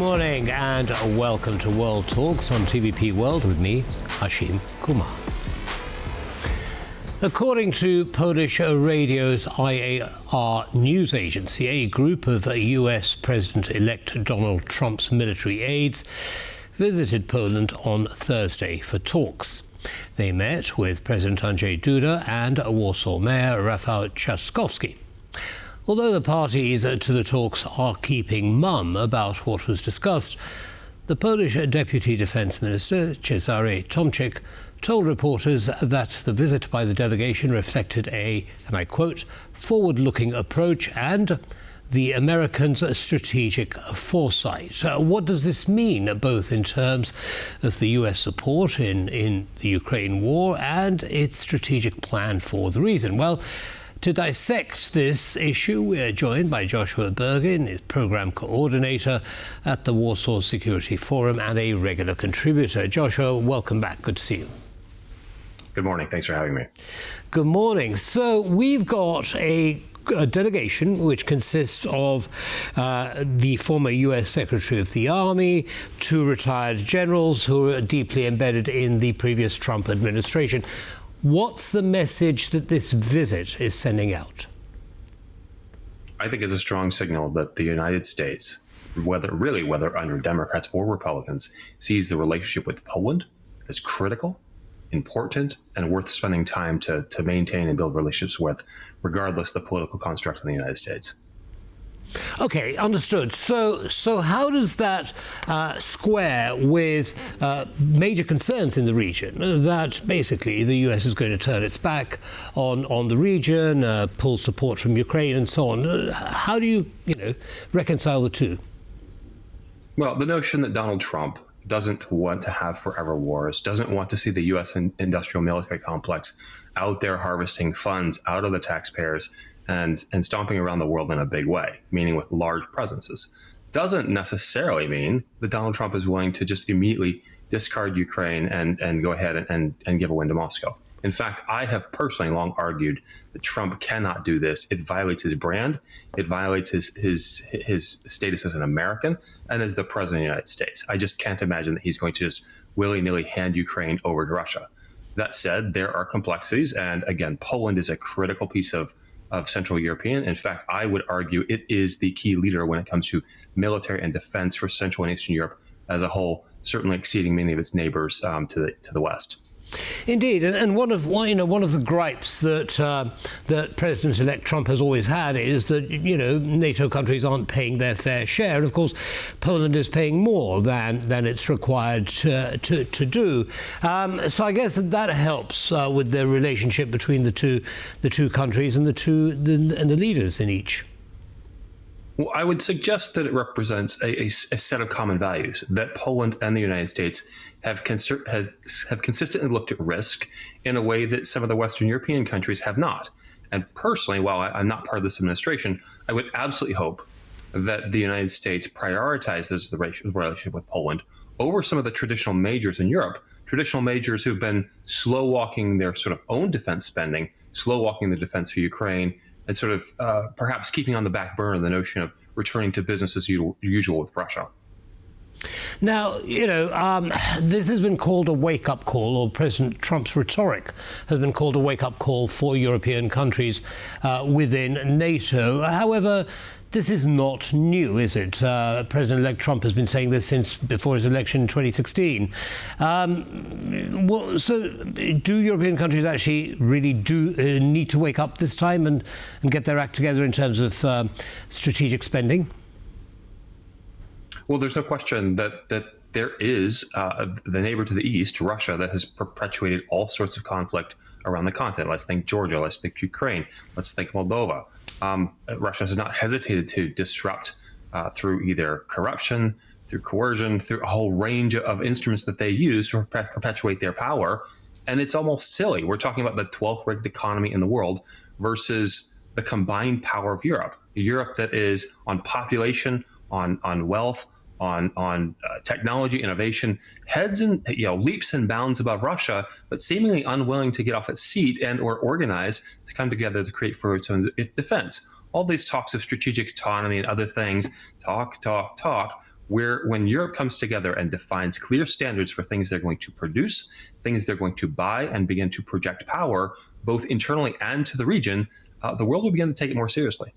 morning and welcome to World Talks on TVP World with me, Hashim Kumar. According to Polish radio's IAR news agency, a group of US President-elect Donald Trump's military aides visited Poland on Thursday for talks. They met with President Andrzej Duda and Warsaw Mayor Rafał Trzaskowski. Although the parties to the talks are keeping mum about what was discussed, the Polish Deputy Defence Minister, Cezary Tomczyk, told reporters that the visit by the delegation reflected a, and I quote, forward-looking approach and the Americans' strategic foresight. What does this mean, both in terms of the US support in the Ukraine war and its strategic plan for the region? Well, to dissect this issue, we are joined by Joshua Burgin, his programme coordinator at the Warsaw Security Forum and a regular contributor. Joshua, welcome back. Good to see you. Good morning. Thanks for having me. Good morning. So we've got a delegation which consists of the former US Secretary of the Army, two retired generals who are deeply embedded in the previous Trump administration. What's the message that this visit is sending out? I think it's a strong signal that the United States, whether under Democrats or Republicans, sees the relationship with Poland as critical, important, and worth spending time to maintain and build relationships with, regardless of the political construct in the United States. Okay, understood. So how does that square with major concerns in the region that basically the US is going to turn its back on the region, pull support from Ukraine and so on? How do you reconcile the two? Well, the notion that Donald Trump doesn't want to have forever wars, doesn't want to see the U.S. industrial military complex out there harvesting funds out of the taxpayers and stomping around the world in a big way, meaning with large presences, doesn't necessarily mean that Donald Trump is willing to just immediately discard Ukraine and go ahead and give a win to Moscow. In fact, I have personally long argued that Trump cannot do this. It violates his brand. It violates his status as an American and as the president of the United States. I just can't imagine that he's going to just willy-nilly hand Ukraine over to Russia. That said, there are complexities. And again, Poland is a critical piece of Central European. In fact, I would argue it is the key leader when it comes to military and defense for Central and Eastern Europe as a whole, certainly exceeding many of its neighbors to the west. Indeed, and one of the gripes that President-elect Trump has always had is that NATO countries aren't paying their fair share, and of course Poland is paying more than it's required to do. So I guess that helps with the relationship between the two countries and the leaders in each. Well, I would suggest that it represents a set of common values that Poland and the United States have consistently looked at risk in a way that some of the Western European countries have not. And personally, while I'm not part of this administration, I would absolutely hope that the United States prioritizes the relationship with Poland over some of the traditional majors in Europe, traditional majors who've been slow-walking their sort of own defense spending, slow-walking the defense for Ukraine, and sort of perhaps keeping on the back burner the notion of returning to business as usual with Russia. Now, this has been called a wake-up call, or President Trump's rhetoric has been called a wake-up call for European countries within NATO. However, this is not new, is it? President-elect Trump has been saying this since before his election in 2016. So do European countries actually really need to wake up this time and get their act together in terms of strategic spending? Well, there's no question that there is the neighbor to the east, Russia, that has perpetuated all sorts of conflict around the continent. Let's think Georgia, let's think Ukraine, let's think Moldova. Russia has not hesitated to disrupt through either corruption, through coercion, through a whole range of instruments that they use to perpetuate their power. And it's almost silly. We're talking about the 12th ranked economy in the world versus the combined power of Europe. Europe that is on population, on wealth, on technology, innovation, heads and leaps and bounds above Russia, but seemingly unwilling to get off its seat and or organize to come together to create for its own defense. All these talks of strategic autonomy and other things, talk, when Europe comes together and defines clear standards for things they're going to produce, things they're going to buy, and begin to project power, both internally and to the region, the world will begin to take it more seriously.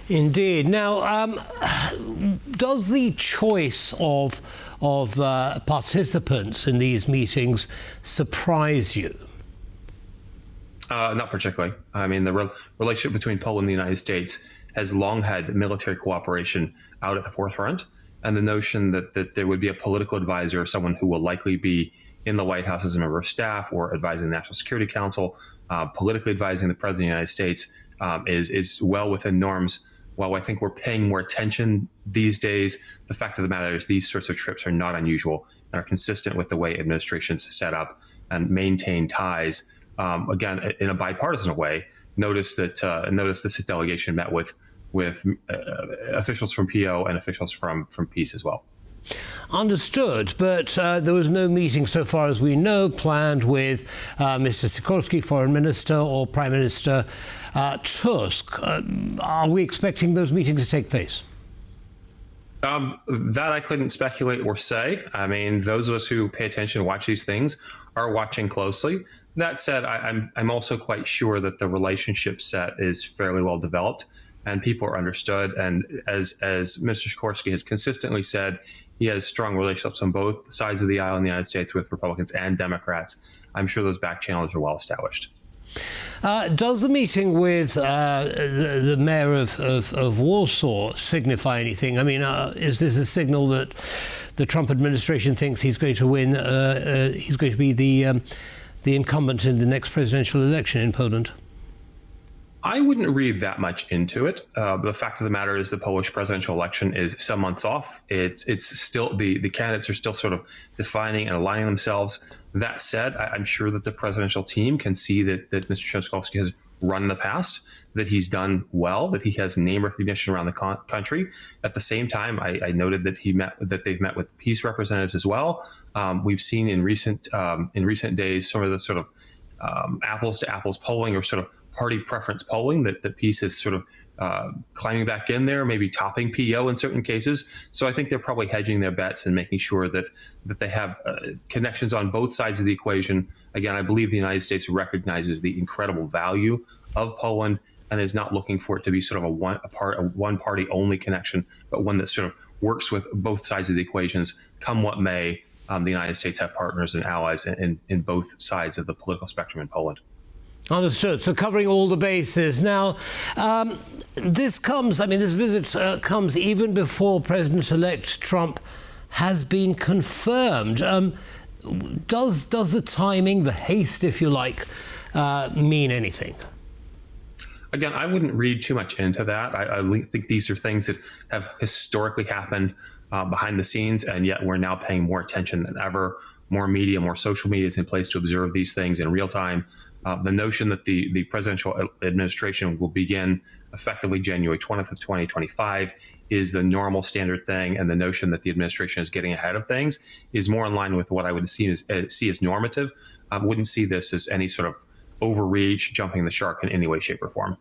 Indeed. Now, does the choice of participants in these meetings surprise you? Not particularly. I mean, the relationship between Poland and the United States has long had military cooperation out at the forefront, and the notion that there would be a political advisor, someone who will likely be in the White House as a member of staff or advising the National Security Council, politically advising the President of the United States, is well within norms. While I think we're paying more attention these days, the fact of the matter is these sorts of trips are not unusual and are consistent with the way administrations set up and maintain ties. Again, in a bipartisan way. Notice this delegation met with officials from PO and officials from Peace as well. Understood, but there was no meeting, so far as we know, planned with Mr. Trzaskowski, Foreign Minister, or Prime Minister Tusk. Are we expecting those meetings to take place? That I couldn't speculate or say. I mean, those of us who pay attention and watch these things are watching closely. That said, I'm also quite sure that the relationship set is fairly well developed and people are understood. And as Mr. Trzaskowski has consistently said, he has strong relationships on both sides of the aisle in the United States with Republicans and Democrats. I'm sure those back channels are well established. Does the meeting with the mayor of Warsaw signify anything? I mean, is this a signal that the Trump administration thinks he's going to win? He's going to be the incumbent in the next presidential election in Poland? I wouldn't read that much into it. The fact of the matter is the Polish presidential election is some months off. It's still the candidates are still sort of defining and aligning themselves. That said, I'm sure that the presidential team can see that Mr. Trzaskowski has run in the past, that he's done well, that he has name recognition around the country. At the same time, I noted that they've met with peace representatives as well. We've seen in recent days some of the sort of apples to apples polling or sort of party preference polling that Peace is sort of climbing back in there, maybe topping PO in certain cases. So I think they're probably hedging their bets and making sure that they have connections on both sides of the equation. Again, I believe the United States recognizes the incredible value of Poland and is not looking for it to be sort of a one party only connection, but one that sort of works with both sides of the equations, come what may. The United States have partners and allies in both sides of the political spectrum in Poland. Understood. So covering all the bases. Now, this visit comes even before President-elect Trump has been confirmed. Does the timing, the haste, if you like, mean anything? Again, I wouldn't read too much into that. I think these are things that have historically happened behind the scenes, and yet we're now paying more attention than ever. More media, more social media is in place to observe these things in real time. The notion that the presidential administration will begin effectively January 20th of 2025 is the normal standard thing, and the notion that the administration is getting ahead of things is more in line with what I would see as normative. I wouldn't see this as any sort of overreach, jumping the shark in any way, shape, or form.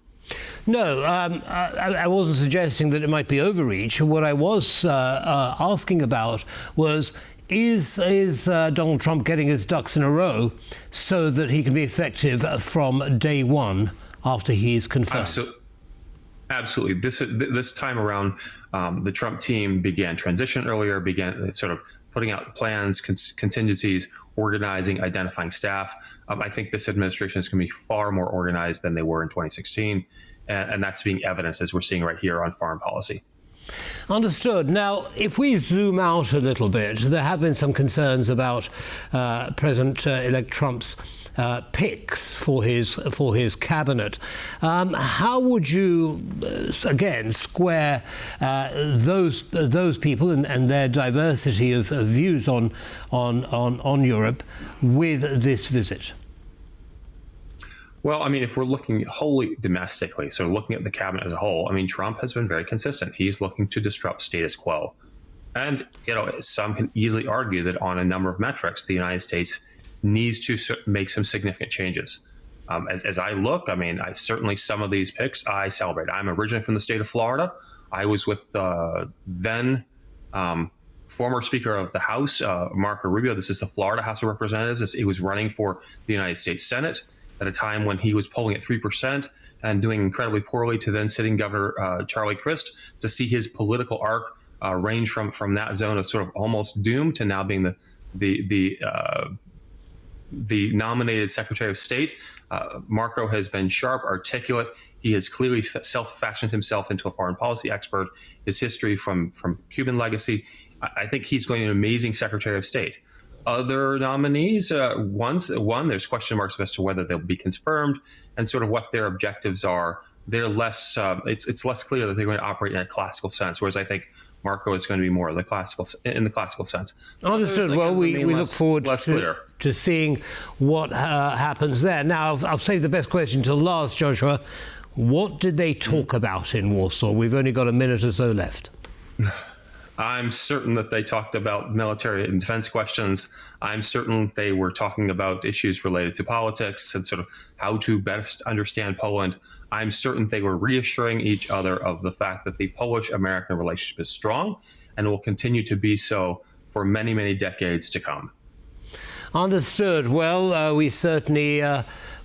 No, I wasn't suggesting that it might be overreach. What I was asking about was, is Donald Trump getting his ducks in a row so that he can be effective from day one after he's confirmed? Absolutely. This time around, the Trump team began transition earlier, began sort of putting out plans, contingencies, organizing, identifying staff. I think this administration is going to be far more organized than they were in 2016, and that's being evidenced as we're seeing right here on foreign policy. Understood. Now, if we zoom out a little bit, there have been some concerns about President-elect Trump's picks for his cabinet. How would you again square those people and their diversity of views on Europe with this visit? Well, I mean, if we're looking wholly domestically, so looking at the cabinet as a whole, I mean, Trump has been very consistent. He's looking to disrupt status quo. And, some can easily argue that on a number of metrics, the United States needs to make some significant changes. As I look, I mean, certainly some of these picks I celebrate. I'm originally from the state of Florida. I was with then Former Speaker of the House, Marco Rubio, this is the Florida House of Representatives. He was running for the United States Senate at a time when he was polling at 3% and doing incredibly poorly, to then sitting Governor Charlie Crist, to see his political arc range from that zone of sort of almost doom to now being the nominated Secretary of State. Marco has been sharp, articulate. He has clearly self-fashioned himself into a foreign policy expert. His history from Cuban legacy, I think he's going to be an amazing Secretary of State. Other nominees, there's question marks as to whether they'll be confirmed and sort of what their objectives are. They're less. It's less clear that they're going to operate in a classical sense, whereas I think Marco is going to be more of the classical sense. Understood. Well, we look forward to seeing what happens there. Now, I'll save the best question till last, Joshua. What did they talk about in Warsaw? We've only got a minute or so left. I'm certain that they talked about military and defense questions. I'm certain they were talking about issues related to politics and sort of how to best understand Poland. I'm certain they were reassuring each other of the fact that the Polish-American relationship is strong and will continue to be so for many, many decades to come. Understood. Well, we certainly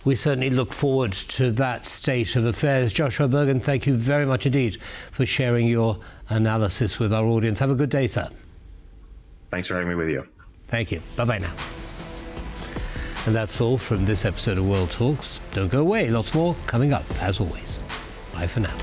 look forward to that state of affairs. Joshua Burgin, thank you very much indeed for sharing your analysis with our audience. Have a good day, sir. Thanks for having me with you. Thank you. Bye-bye now. And that's all from this episode of World Talks. Don't go away. Lots more coming up, as always. Bye for now.